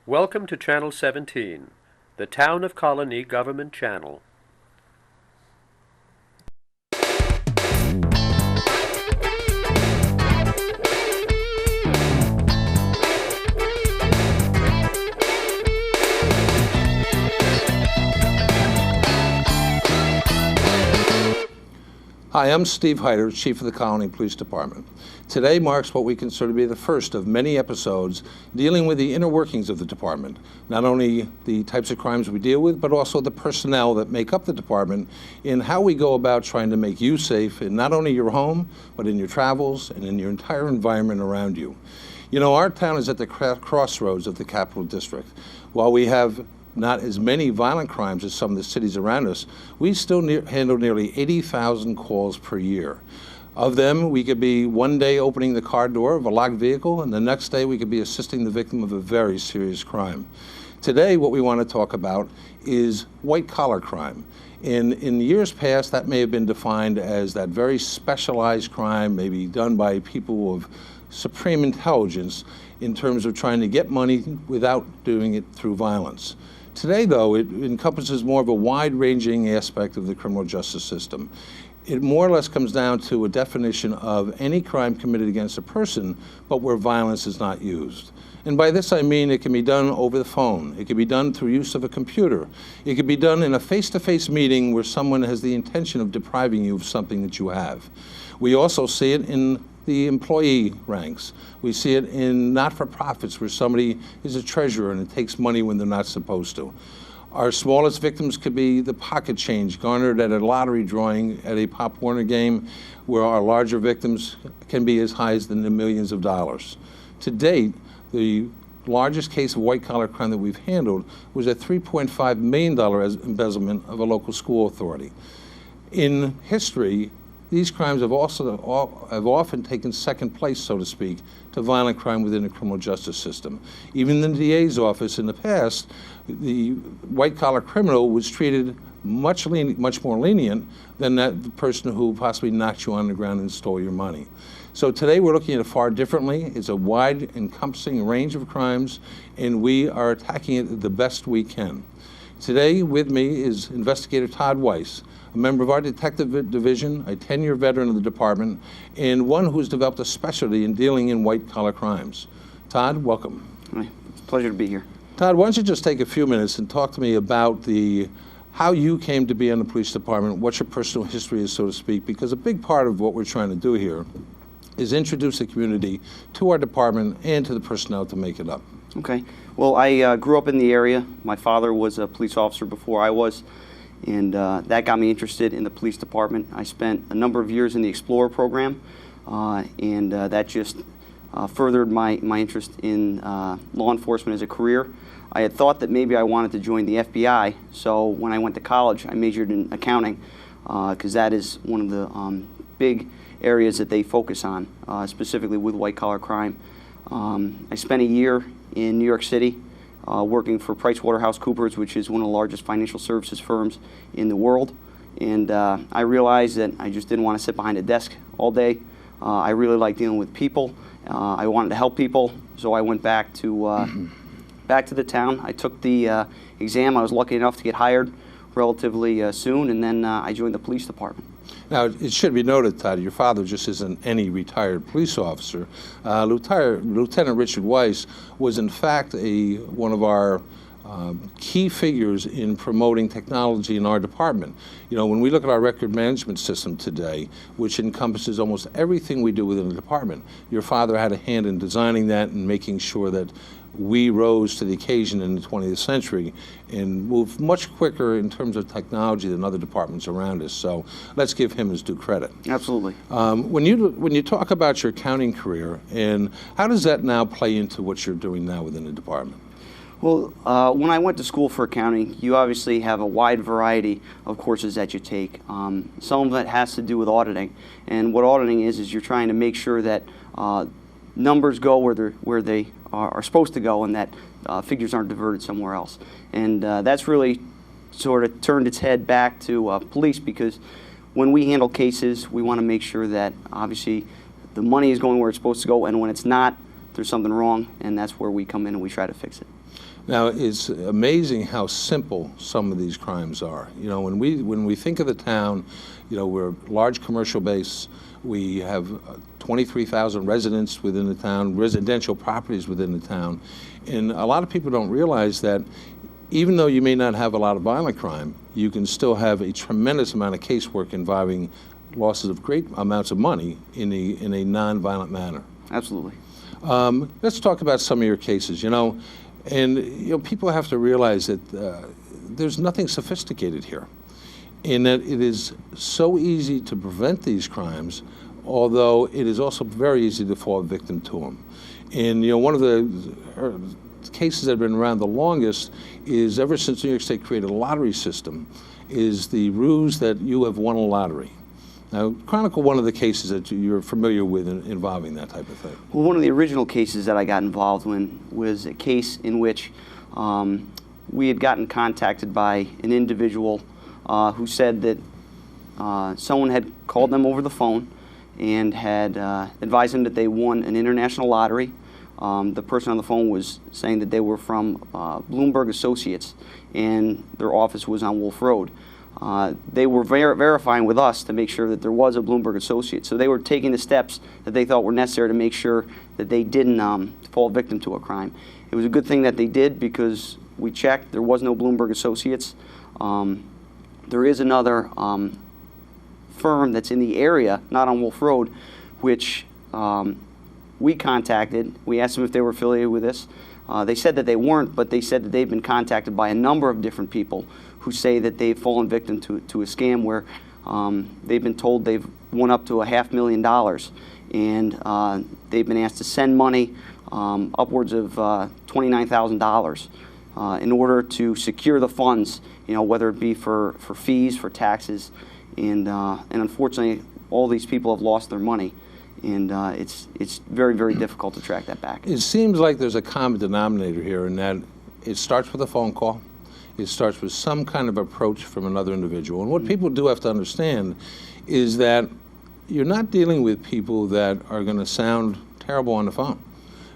Welcome to Channel 17, the Town of Colonie Government Channel. Hi, I'm Steve Heider, Chief of the Colonie Police Department. Today marks what we consider to be the first of many episodes dealing with the inner workings of the department. Not only the types of crimes we deal with, but also the personnel that make up the department in how we go about trying to make you safe in not only your home, but in your travels and in your entire environment around you. You know, our town is at the crossroads of the Capital District. While we have not as many violent crimes as some of the cities around us, we still handle nearly 80,000 calls per year. Of them, we could be one day opening the car door of a locked vehicle, and the next day we could be assisting the victim of a very serious crime. Today, what we want to talk about is white-collar crime. In years past, that may have been defined as that very specialized crime, maybe done by people of supreme intelligence in terms of trying to get money without doing it through violence. Today, though, it encompasses more of a wide-ranging aspect of the criminal justice system. It more or less comes down to a definition of any crime committed against a person, but where violence is not used. And by this I mean it can be done over the phone. It can be done through use of a computer. It can be done in a face-to-face meeting where someone has the intention of depriving you of something that you have. We also see it in the employee ranks. We see it in not-for-profits where somebody is a treasurer and it takes money when they're not supposed to. Our smallest victims could be the pocket change garnered at a lottery drawing at a Pop Warner game, where our larger victims can be as high as in the millions of dollars. To date, the largest case of white-collar crime that we've handled was a $3.5 million embezzlement of a local school authority. In history, these crimes have often taken second place, so to speak, to violent crime within the criminal justice system. Even in the DA's office in the past, the white-collar criminal was treated much more lenient than the person who possibly knocked you on the ground and stole your money. So today we're looking at it far differently. It's a wide, encompassing range of crimes, and we are attacking it the best we can. Today with me is Investigator Todd Weiss, a member of our detective division, a 10-year veteran of the department, and one who's developed a specialty in dealing in white-collar crimes. Todd, welcome. Hi. It's a pleasure to be here. Todd, why don't you just take a few minutes and talk to me about how you came to be in the police department, what your personal history is, so to speak, because a big part of what we're trying to do here is introduce the community to our department and to the personnel to make it up. Okay. Well, I grew up in the area. My father was a police officer before I was, and that got me interested in the police department. I spent a number of years in the Explorer program, and that just furthered my interest in law enforcement as a career. I had thought that maybe I wanted to join the FBI, so when I went to college, I majored in accounting, because that is one of the big areas that they focus on, specifically with white-collar crime. I spent a year in New York City working for PricewaterhouseCoopers, which is one of the largest financial services firms in the world. And I realized that I just didn't want to sit behind a desk all day. I really like dealing with people. I wanted to help people, so I went back to the town. I took the exam. I was lucky enough to get hired relatively soon, and then I joined the police department. Now, it should be noted, Todd, your father just isn't any retired police officer. Lieutenant Richard Weiss was, in fact, one of our key figures in promoting technology in our department. You know, when we look at our record management system today, which encompasses almost everything we do within the department, your father had a hand in designing that and making sure that we rose to the occasion in the 20th century and moved much quicker in terms of technology than other departments around us. So let's give him his due credit. Absolutely. When you talk about your accounting career, and how does that now play into what you're doing now within the department? Well, when I went to school for accounting, you obviously have a wide variety of courses that you take. Some of it has to do with auditing, and what auditing is you're trying to make sure that numbers go where they are supposed to go, and that figures aren't diverted somewhere else. And that's really sort of turned its head back to police, because when we handle cases, we want to make sure that obviously the money is going where it's supposed to go, and when it's not, there's something wrong, and that's where we come in and we try to fix it. Now, it's amazing how simple some of these crimes are. You know, when we think of the town, you know, we're a large commercial base. We have 23,000 residents within the town, residential properties within the town. And a lot of people don't realize that even though you may not have a lot of violent crime, you can still have a tremendous amount of casework involving losses of great amounts of money in a non-violent manner. Absolutely. Let's talk about some of your cases, you know. And you know, people have to realize that there's nothing sophisticated here, in that it is so easy to prevent these crimes, although it is also very easy to fall victim to them. And you know, one of the cases that have been around the longest is, ever since New York State created a lottery system, is the ruse that you have won a lottery. Now, chronicle one of the cases that you're familiar with involving that type of thing. Well, one of the original cases that I got involved in was a case in which we had gotten contacted by an individual who said that someone had called them over the phone and had advised them that they won an international lottery. The person on the phone was saying that they were from Bloomberg Associates, and their office was on Wolf Road. They were verifying with us to make sure that there was a Bloomberg Associate. So they were taking the steps that they thought were necessary to make sure that they didn't fall victim to a crime. It was a good thing that they did, because we checked, there was no Bloomberg Associates. There is another firm that's in the area, not on Wolf Road, which we contacted. We asked them if they were affiliated with this. They said that they weren't, but they said that they've been contacted by a number of different people who say that they've fallen victim to a scam where they've been told they've won up to $500,000, and they've been asked to send money upwards of $29,000 in order to secure the funds, you know, whether it be for fees, for taxes, and unfortunately, all these people have lost their money. And it's very, very difficult to track that back. It seems like there's a common denominator here, in that it starts with a phone call. It starts with some kind of approach from another individual. And what people do have to understand is that you're not dealing with people that are going to sound terrible on the phone.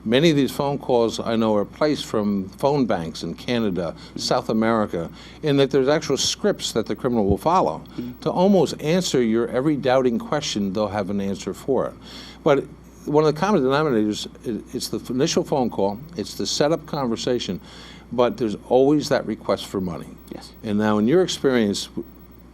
Many of these phone calls, I know, are placed from phone banks in Canada, South America, in that there's actual scripts that the criminal will follow to almost answer your every doubting question. They'll have an answer for it. But one of the common denominators, it's the initial phone call, it's the setup conversation, but there's always that request for money. Yes. And now, in your experience,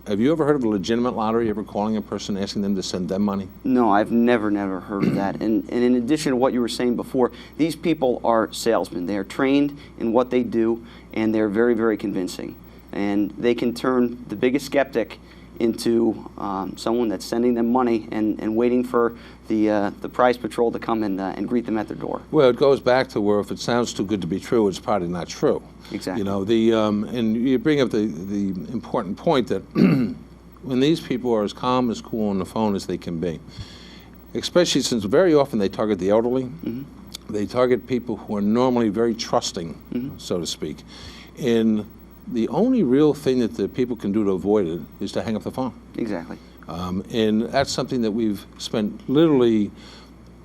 have you ever heard of a legitimate lottery, ever calling a person, asking them to send them money? No, I've never heard of that. And in addition to what you were saying before, these people are salesmen. They are trained in what they do, and they're very, very convincing. And they can turn the biggest skeptic into someone that's sending them money and waiting for the prize patrol to come and greet them at their door. Well, it goes back to where if it sounds too good to be true, it's probably not true. Exactly. You know, and you bring up the important point that when these people are as calm, as cool on the phone as they can be, especially since very often they target the elderly, they target people who are normally very trusting, so to speak, and the only real thing that the people can do to avoid it is to hang up the phone. Exactly. And that's something that we've spent literally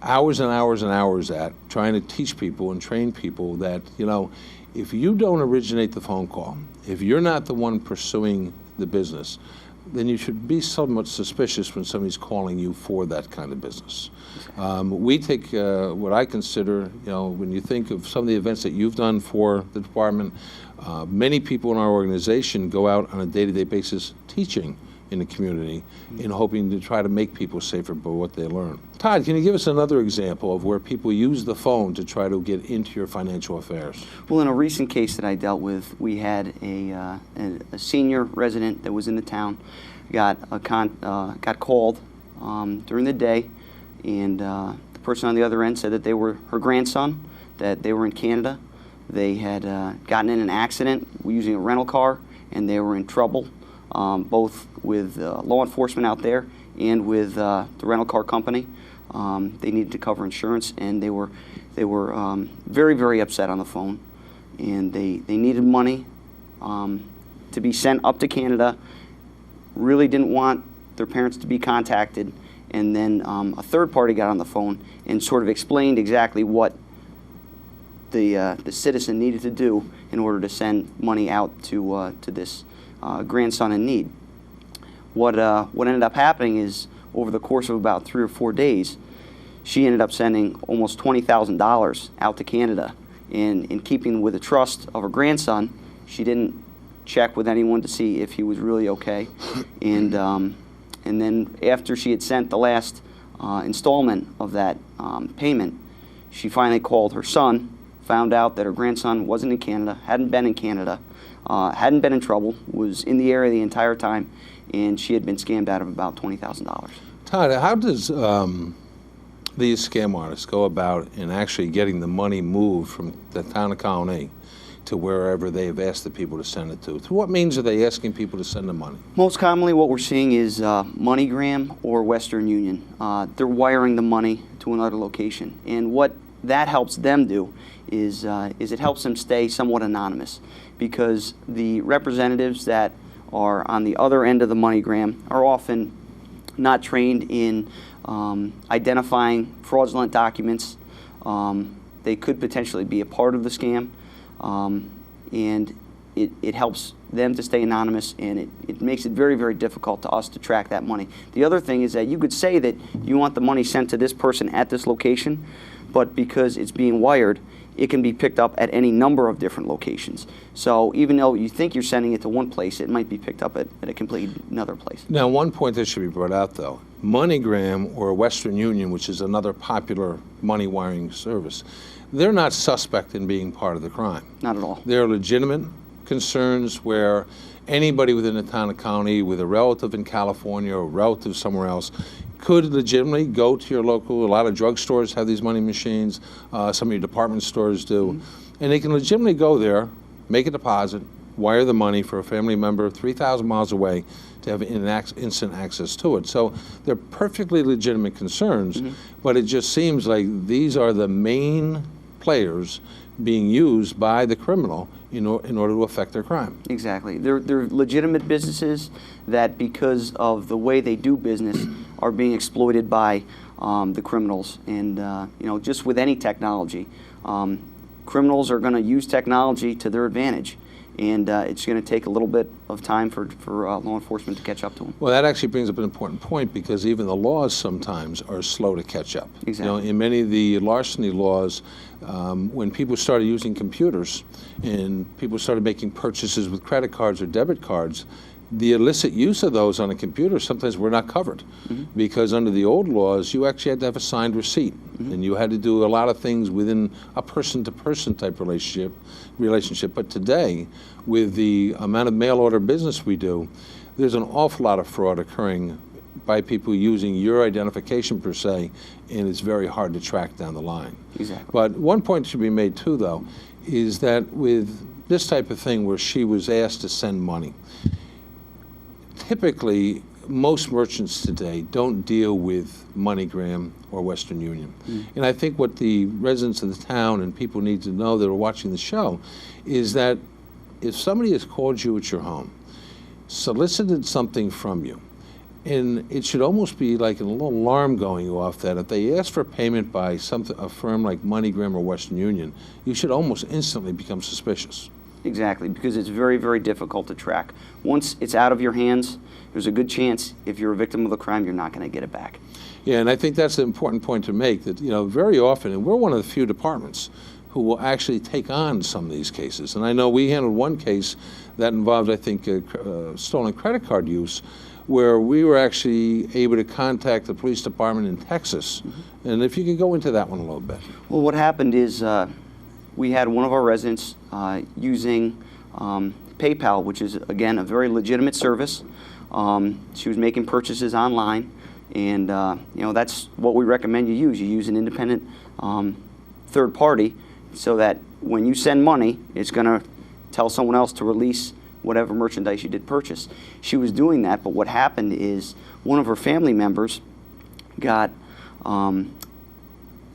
hours and hours and hours at, trying to teach people and train people that, you know, if you don't originate the phone call, if you're not the one pursuing the business, then you should be somewhat suspicious when somebody's calling you for that kind of business. We take what I consider, you know, when you think of some of the events that you've done for the department, many people in our organization go out on a day-to-day basis teaching in the community in hoping to try to make people safer by what they learn. Todd, can you give us another example of where people use the phone to try to get into your financial affairs? Well, in a recent case that I dealt with, we had a senior resident that was in the town, got called during the day, and the person on the other end said that they were her grandson, that they were in Canada. They had gotten in an accident using a rental car, and they were in trouble, both with law enforcement out there and with the rental car company. They needed to cover insurance, and they were very, very upset on the phone, and they needed money to be sent up to Canada. Really didn't want their parents to be contacted, and then a third party got on the phone and sort of explained exactly what the citizen needed to do in order to send money out to this grandson in need. What ended up happening is, over the course of about 3 or 4 days, she ended up sending almost $20,000 out to Canada. And in keeping with the trust of her grandson, she didn't check with anyone to see if he was really okay. And then after she had sent the last installment of that payment, she finally called her son, found out that her grandson wasn't in Canada, hadn't been in Canada, hadn't been in trouble, was in the area the entire time, and she had been scammed out of about $20,000. Todd, how does these scam artists go about in actually getting the money moved from the town of Colonie to wherever they have asked the people to send it to? Through what means are they asking people to send the money? Most commonly what we're seeing is MoneyGram or Western Union. They're wiring the money to another location. And what that helps them do is it helps them stay somewhat anonymous, because the representatives that are on the other end of the MoneyGram are often not trained in identifying fraudulent documents. They could potentially be a part of the scam, and it helps them to stay anonymous, and it makes it very, very difficult to us to track that money. The other thing is that you could say that you want the money sent to this person at this location, but because it's being wired, it can be picked up at any number of different locations. So even though you think you're sending it to one place, it might be picked up at a completely another place. Now, one point that should be brought out, though, MoneyGram or Western Union, which is another popular money wiring service, they're not suspect in being part of the crime. Not at all. They're legitimate concerns where anybody within the town of Colonie with a relative in California or a relative somewhere else could legitimately go to your local, a lot of drugstores have these money machines, some of your department stores do, and they can legitimately go there, make a deposit, wire the money for a family member 3,000 miles away to have instant access to it. So they're perfectly legitimate concerns, but it just seems like these are the main players being used by the criminal in order to affect their crime. Exactly. They're legitimate businesses that, because of the way they do business, are being exploited by the criminals. And just with any technology, criminals are going to use technology to their advantage. And it's going to take a little bit of time for law enforcement to catch up to them. Well, that actually brings up an important point, because even the laws sometimes are slow to catch up. Exactly. In many of the larceny laws, when people started using computers and people started making purchases with credit cards or debit cards, the illicit use of those on a computer sometimes were not covered, because under the old laws you actually had to have a signed receipt, and you had to do a lot of things within a person-to-person type relationship. But today, with the amount of mail order business we do, there's an awful lot of fraud occurring by people using your identification per se, and it's very hard to track down the line. Exactly. But one point should be made too, though, is that with this type of thing where she was asked to send money, typically, most merchants today don't deal with MoneyGram or Western Union. And I think what the residents of the town and people need to know that are watching the show is that if somebody has called you at your home, solicited something from you, and it should almost be like a little alarm going off that if they ask for payment by a firm like MoneyGram or Western Union, you should almost instantly become suspicious. Exactly, because it's very, very difficult to track. Once it's out of your hands, there's a good chance if you're a victim of a crime, you're not going to get it back. Yeah, and I think that's an important point to make, that very often, and we're one of the few departments who will actually take on some of these cases. And I know we handled one case that involved, I think, stolen credit card use, where we were actually able to contact the police department in Texas. And if you could go into that one a little bit. Well, what happened is we had one of our residents using PayPal, which is, again, a very legitimate service. She was making purchases online, and that's what we recommend you use. You use an independent third party, so that when you send money, it's going to tell someone else to release whatever merchandise you did purchase. She was doing that, but what happened is one of her family members got an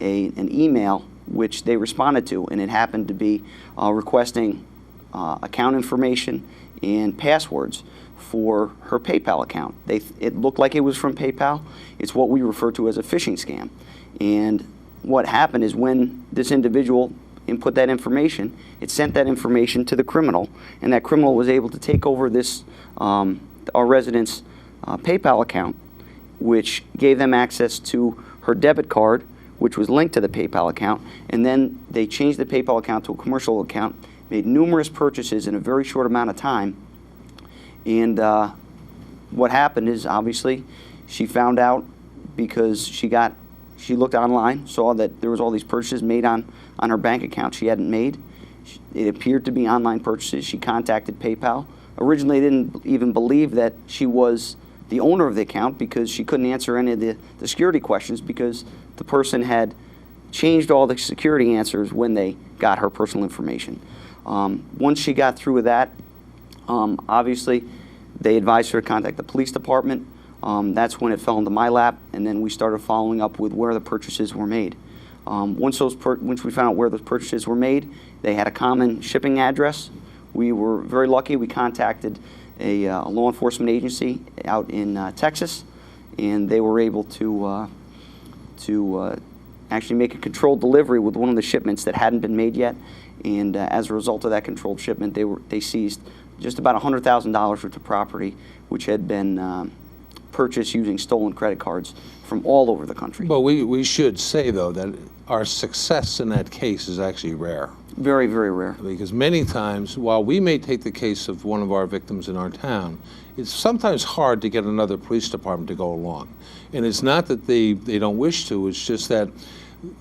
email which they responded to, and it happened to be requesting account information and passwords for her PayPal account. It looked like it was from PayPal. It's what we refer to as a phishing scam. And what happened is when this individual input that information, it sent that information to the criminal, and that criminal was able to take over this, our resident's PayPal account, which gave them access to her debit card, which was linked to the PayPal account, and then they changed the PayPal account to a commercial account, made numerous purchases in a very short amount of time, and what happened is, obviously, she found out because she looked online, saw that there was all these purchases made on her bank account she hadn't made. It appeared to be online purchases. She contacted PayPal. Originally, they didn't even believe that she was the owner of the account because she couldn't answer any of the security questions because the person had changed all the security answers when they got her personal information. Once she got through with that, obviously, they advised her to contact the police department. That's when it fell into my lap, and then we started following up with where the purchases were made. Once we found out where those purchases were made, they had a common shipping address. We were very lucky. We contacted a law enforcement agency out in Texas, and they were able to actually make a controlled delivery with one of the shipments that hadn't been made yet. And as a result of that controlled shipment, they seized just about $100,000 worth of property, which had been purchased using stolen credit cards from all over the country. But we should say, though, that our success in that case is actually rare. Very, very rare. Because many times, while we may take the case of one of our victims in our town, it's sometimes hard to get another police department to go along. And it's not that they don't wish to, it's just that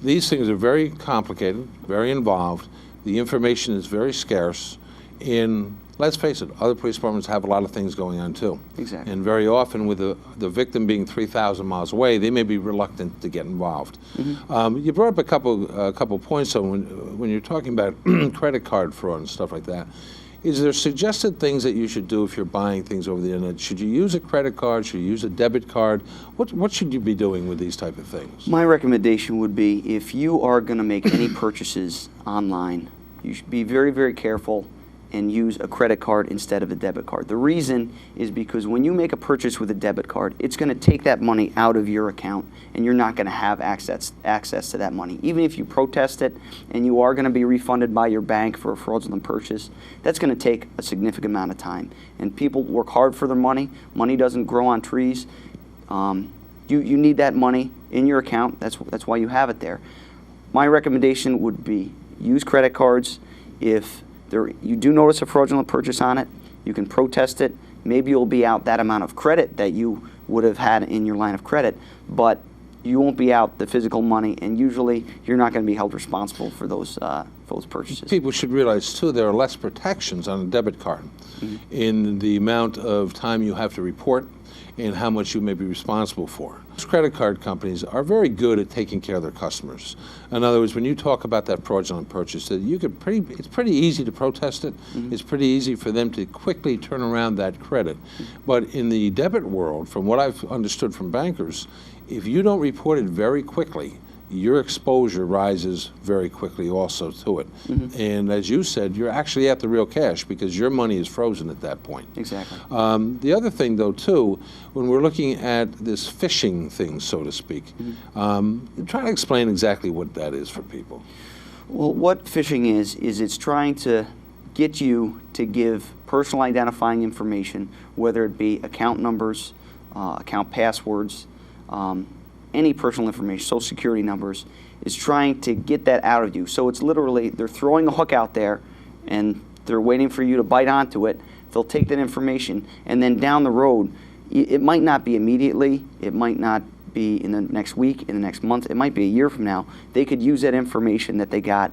these things are very complicated, very involved. The information is very scarce, and let's face it, other police departments have a lot of things going on too. Exactly. And very often with the victim being 3,000 miles away, they may be reluctant to get involved. Mm-hmm. You brought up a couple points though, when you're talking about credit card fraud and stuff like that. Is there suggested things that you should do if you're buying things over the internet? Should you use a credit card? Should you use a debit card? What should you be doing with these type of things? My recommendation would be if you are going to make any purchases online, you should be very, very careful and use a credit card instead of a debit card. The reason is because when you make a purchase with a debit card, it's going to take that money out of your account, and you're not going to have access to that money. Even if you protest it and you are going to be refunded by your bank for a fraudulent purchase, that's going to take a significant amount of time. And people work hard for their money. Money doesn't grow on trees. You need that money in your account. That's why you have it there. My recommendation would be use credit cards. If you do notice a fraudulent purchase on it, you can protest it. Maybe you'll be out that amount of credit that you would have had in your line of credit, but you won't be out the physical money, and usually you're not going to be held responsible for those purchases. People should realize, too, there are less protections on a debit card in the amount of time you have to report and how much you may be responsible for. Credit card companies are very good at taking care of their customers. In other words, when you talk about that fraudulent purchase, it's pretty easy to protest it. It's pretty easy for them to quickly turn around that credit. But in the debit world, from what I've understood from bankers, if you don't report it very quickly, your exposure rises very quickly also to it. And as you said, you're actually at the real cash because your money is frozen at that point. Exactly. The other thing, though, too, when we're looking at this phishing thing, so to speak, try to explain exactly what that is for people. Well, what phishing is it's trying to get you to give personal identifying information, whether it be account numbers, account passwords, any personal information, social security numbers, is trying to get that out of you. So it's literally, they're throwing a hook out there and they're waiting for you to bite onto it. They'll take that information, and then down the road, it might not be immediately, it might not be in the next week, in the next month, it might be a year from now. They could use that information that they got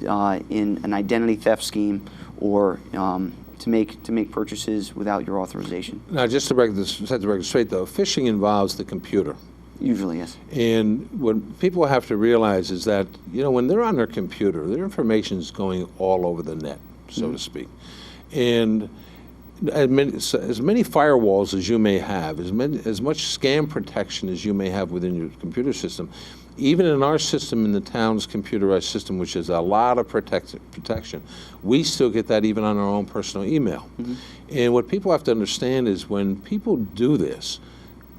in an identity theft scheme or to make purchases without your authorization. Now, just to set the record straight, though, phishing involves the computer. Usually, yes. And what people have to realize is that, when they're on their computer, their information is going all over the net, so to speak. And as many firewalls as you may have, as much scam protection as you may have within your computer system, even in our system, in the town's computerized system, which is a lot of protection, we still get that even on our own personal email. And what people have to understand is when people do this,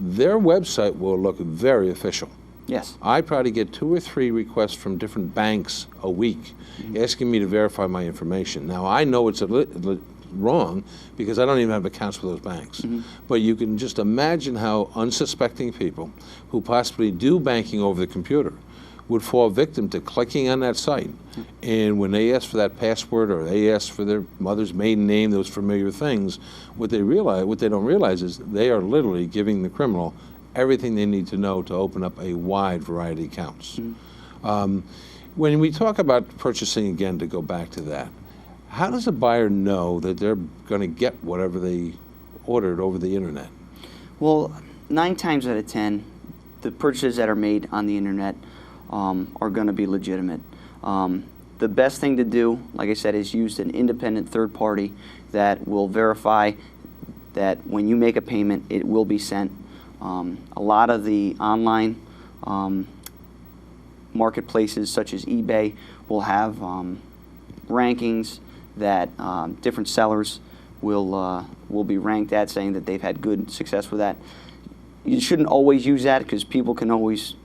their website will look very official. Yes. I probably get 2 or 3 requests from different banks a week asking me to verify my information. Now, I know it's wrong because I don't even have accounts for those banks. But you can just imagine how unsuspecting people who possibly do banking over the computer would fall victim to clicking on that site. And when they ask for that password or they ask for their mother's maiden name, those familiar things, what they don't realize is they are literally giving the criminal everything they need to know to open up a wide variety of accounts. When we talk about purchasing, again, to go back to that, how does a buyer know that they're going to get whatever they ordered over the internet? Well, 9 times out of 10, the purchases that are made on the internet are going to be legitimate. The best thing to do, like I said, is use an independent third party that will verify that when you make a payment, it will be sent. A lot of the online marketplaces, such as eBay, will have rankings that different sellers will be ranked at, saying that they've had good success with that. You shouldn't always use that because people can always,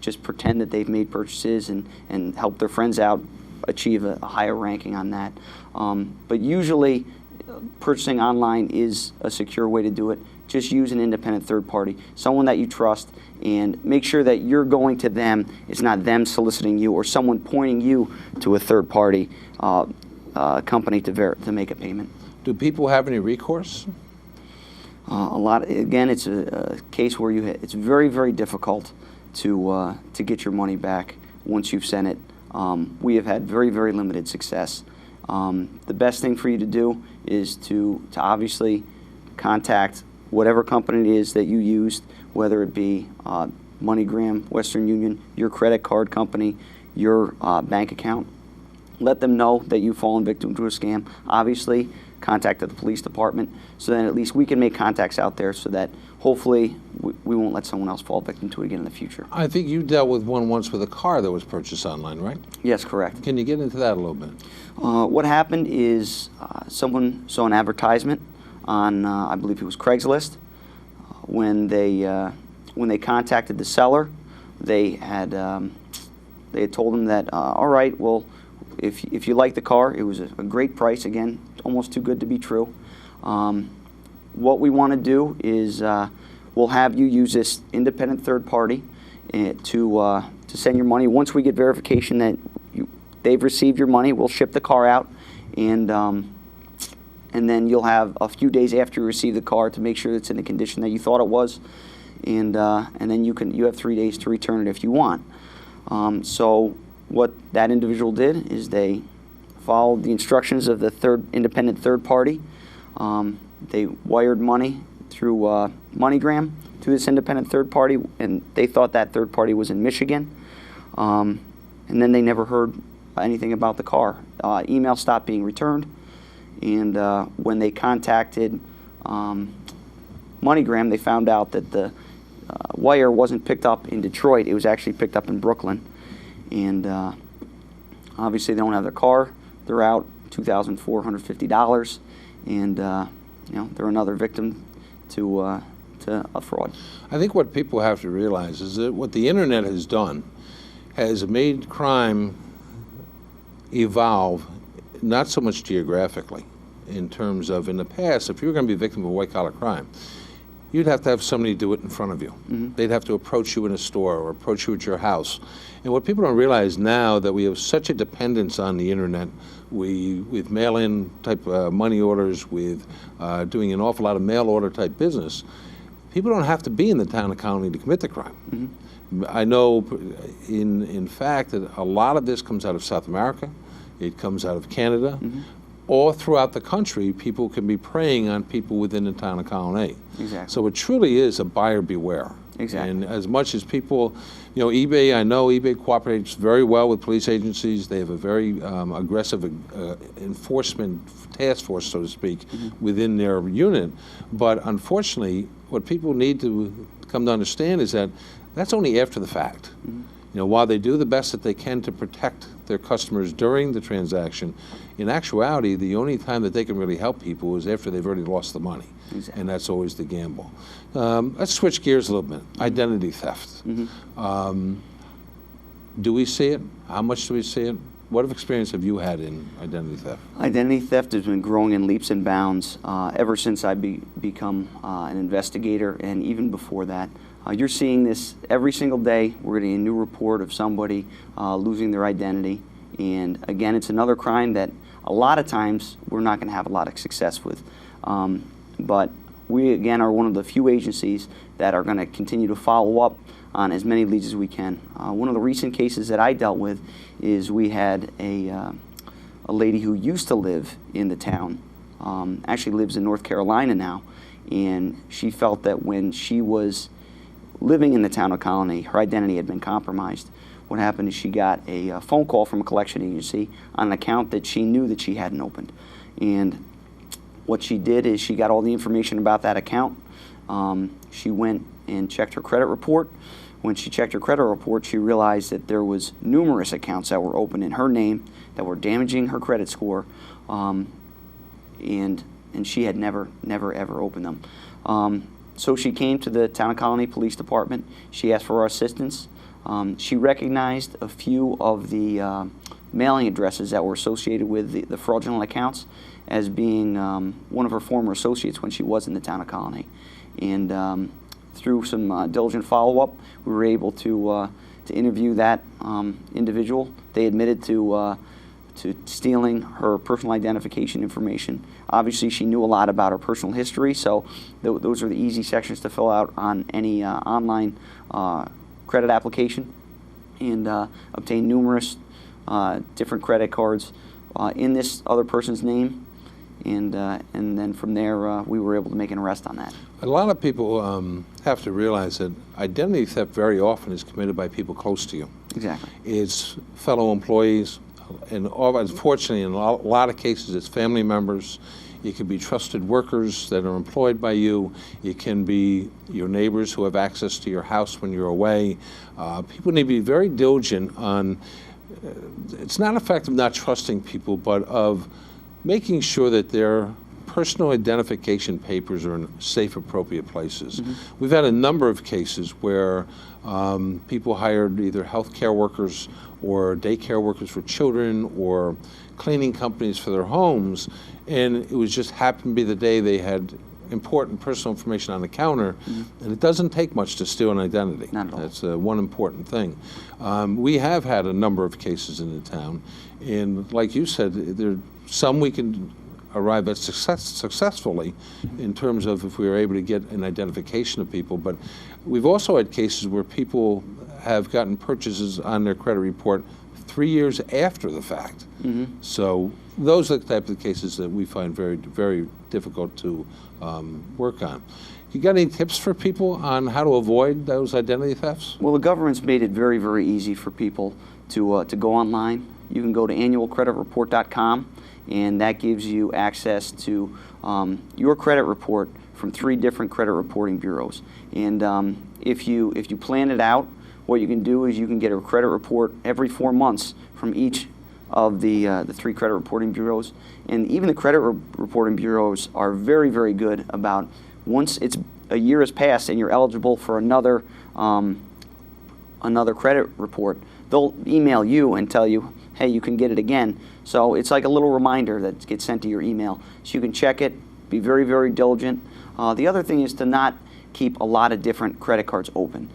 just pretend that they've made purchases and help their friends out achieve a higher ranking on that. But usually, purchasing online is a secure way to do it. Just use an independent third party, someone that you trust, and make sure that you're going to them. It's not them soliciting you or someone pointing you to a third party company to make a payment. Do people have any recourse? A lot. Again, it's a case where it's very, very difficult to get your money back once you've sent it. We have had very, very limited success. The best thing for you to do is to obviously contact whatever company it is that you used, whether it be MoneyGram, Western Union, your credit card company, your bank account. Let them know that you've fallen victim to a scam. Obviously, contact the police department so that at least we can make contacts out there so that hopefully we won't let someone else fall victim to it again in the future. I think you dealt with one once with a car that was purchased online, right? Yes, correct. Can you get into that a little bit? What happened is someone saw an advertisement on, I believe it was Craigslist. When they contacted the seller, they had told them that, all right, well, if you like the car, it was a great price. Again, almost too good to be true. What we want to do is we'll have you use this independent third party to send your money. Once we get verification that they've received your money, we'll ship the car out, and then you'll have a few days after you receive the car to make sure it's in the condition that you thought it was, and then you have 3 days to return it if you want. So what that individual did is they followed the instructions of the independent third party. They wired money through MoneyGram to this independent third party, and they thought that third party was in Michigan. And then they never heard anything about the car. Email stopped being returned, and when they contacted MoneyGram, they found out that the wire wasn't picked up in Detroit. It was actually picked up in Brooklyn. And obviously they don't have their car. They're out $2,450, and they're another victim to a fraud. I think what people have to realize is that what the internet has done has made crime evolve, not so much geographically, in terms of, in the past, if you were going to be a victim of white-collar crime, you'd have to have somebody do it in front of you. They'd have to approach you in a store or approach you at your house. And what people don't realize now that we have such a dependence on the internet, with mail-in type money orders, with doing an awful lot of mail order type business, people don't have to be in the town of Colonie to commit the crime. I know, in fact, that a lot of this comes out of South America. It comes out of Canada. All throughout the country, people can be preying on people within the town of Colonie. Exactly. So it truly is a buyer beware. Exactly. And as much as people, eBay, I know eBay cooperates very well with police agencies. They have a very aggressive enforcement task force, so to speak, within their unit. But unfortunately, what people need to come to understand is that that's only after the fact. while they do the best that they can to protect their customers during the transaction, in actuality, the only time that they can really help people is after they've already lost the money. Exactly. And that's always the gamble. Let's switch gears a little bit. Identity theft. Do we see it? How much do we see it? What experience have you had in identity theft? Identity theft has been growing in leaps and bounds ever since I become an investigator, and even before that. You're seeing this every single day. We're getting a new report of somebody losing their identity. And again, it's another crime that a lot of times we're not going to have a lot of success with. But we, again, are one of the few agencies that are going to continue to follow up on as many leads as we can. One of the recent cases that I dealt with is we had a lady who used to live in the town, actually lives in North Carolina now, and she felt that when she was living in the town of Colonie, her identity had been compromised. What happened is she got a phone call from a collection agency on an account that she knew that she hadn't opened. And what she did is she got all the information about that account. She went and checked her credit report. When she checked her credit report, she realized that there was numerous accounts that were open in her name that were damaging her credit score, and she had never ever opened them. So she came to the Town of Colonie Police Department. She asked for our assistance. She recognized a few of the mailing addresses that were associated with the fraudulent accounts as being one of her former associates when she was in the Town of Colonie. And through some diligent follow-up, we were able to interview that individual. They admitted to stealing her personal identification information. Obviously, she knew a lot about her personal history, so those are the easy sections to fill out on any online credit application, and obtain numerous different credit cards in this other person's name, and then from there we were able to make an arrest on that. A lot of people have to realize that identity theft very often is committed by people close to you. Exactly. It's fellow employees, and unfortunately, in a lot of cases, it's family members. It could be trusted workers that are employed by you. It can be your neighbors who have access to your house when you're away. People need to be very diligent on, it's not a fact of not trusting people, but of making sure that their personal identification papers are in safe, appropriate places. We've had a number of cases where people hired either healthcare workers or daycare workers for children or cleaning companies for their homes, and it was just happened to be the day they had important personal information on the counter, and it doesn't take much to steal an identity. Not at all. That's one important thing. We have had a number of cases in the town, and like you said, there some we can arrive at successfully in terms of if we were able to get an identification of people, but we've also had cases where people have gotten purchases on their credit report 3 years after the fact. So those are the type of cases that we find very, very difficult to work on. You got any tips for people on how to avoid those identity thefts? Well, the government's made it very, very easy for people to go online. You can go to annualcreditreport.com, and that gives you access to your credit report from 3 different credit reporting bureaus. And if you plan it out, what you can do is you can get a credit report every 4 months from each of the 3 credit reporting bureaus. And even the credit reporting bureaus are very, very good about once a year has passed and you're eligible for another credit report, they'll email you and tell you, hey, you can get it again. So it's like a little reminder that gets sent to your email. So you can check it, be very, very diligent. The other thing is to not keep a lot of different credit cards open.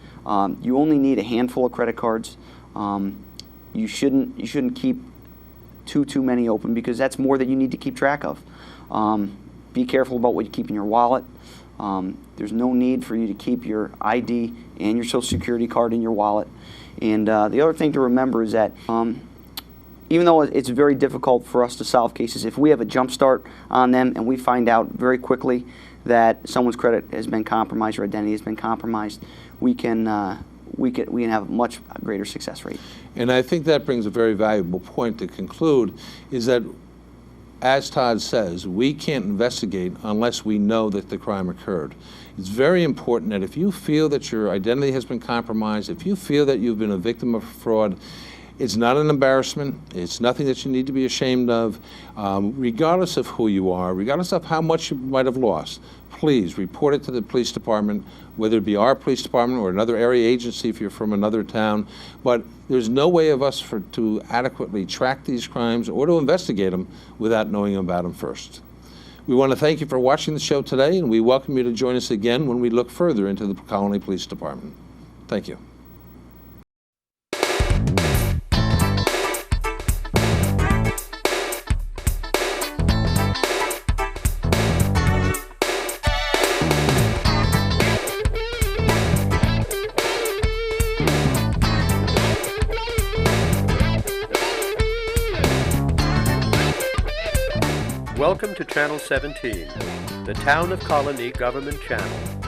You only need a handful of credit cards. You shouldn't keep too many open, because that's more than you need to keep track of. Be careful about what you keep in your wallet. There's no need for you to keep your ID and your Social Security card in your wallet. And the other thing to remember is that even though it's very difficult for us to solve cases, if we have a jump start on them and we find out very quickly that someone's credit has been compromised or identity has been compromised, we can have a much greater success rate. And I think that brings a very valuable point to conclude, is that as Todd says, we can't investigate unless we know that the crime occurred. It's very important that if you feel that your identity has been compromised, if you feel that you've been a victim of fraud, it's not an embarrassment. It's nothing that you need to be ashamed of. Regardless of who you are, regardless of how much you might have lost, please report it to the police department, whether it be our police department or another area agency if you're from another town. But there's no way of us to adequately track these crimes or to investigate them without knowing about them first. We want to thank you for watching the show today, and we welcome you to join us again when we look further into the Colonie Police Department. Thank you. Welcome to Channel 17, the Town of Colonie Government Channel.